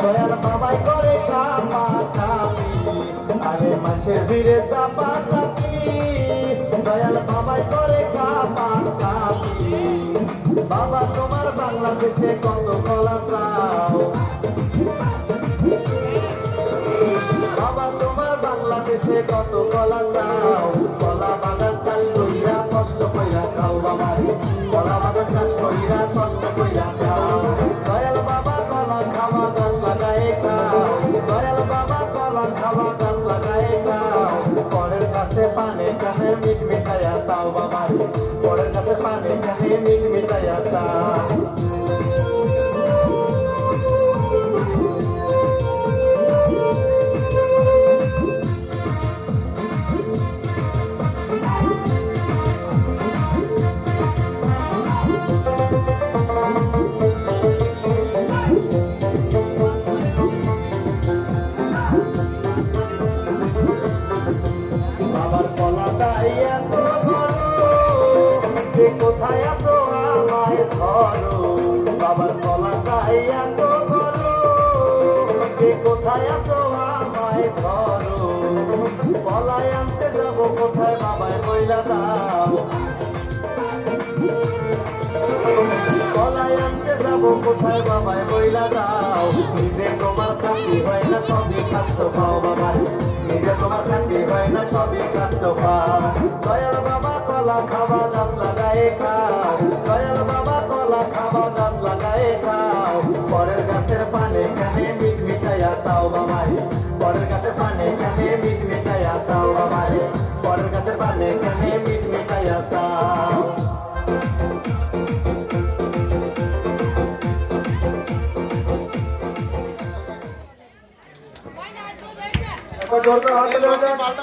দয়াল বাবাই করে কাপা ছাপি আরে মানুষের ভিড়ে চাপা চাপি দয়াল বাবাই করে কাপা ছাপি বাবা তোমার বাংলাদেশে কত কলা চাও বাবা তোমার বাংলাদেশে কত কলা চাও কলা বাগান চাষ কইরা কষ্ট কইরা খাও বাবা কলা বাগান চাষ কইরা কষ্ট কইরা খাও দয়াল বাবা কলা খাওয়া গাছ লাগায় খাও দয়াল বাবা কলা খাওয়া গাছ লাগায় খাও পরের কাছে পানে কানে মিট মিটাইয়া চাও বাবা পরের কাছে পানে কানে মিট মিটাইয়া চাও কোথায় আছো আমায় ধরো বাবার কলা চাইয়া তো বলো কোথায় আছো আমায় ধরো কলায় আনতে যাবো কোথায় বাবায় কইলা দাও কলায় আনতে যাবো কোথায় বাবায় কইলা দাও নিজে তোমার খাতি হয় না সবই খাচ্ছ পাও বাবা নিজে তোমার খাতি হয় না সবই খাচ্ছ পাও দয়াল বাবা কলা খাওয়া গাছ লাগায় খাও দয়াল বাবা কলা খাওয়া গাছ লাগায় খাও পরের গাছের পানে কানে মিট মিটাইয়া চাও বাবাই পরের গাছের পানে কানে মিট মিটাইয়া চাও বাবাই পরের গাছের পানে কানে মিট মিটাইয়া চাও জোর করে হাত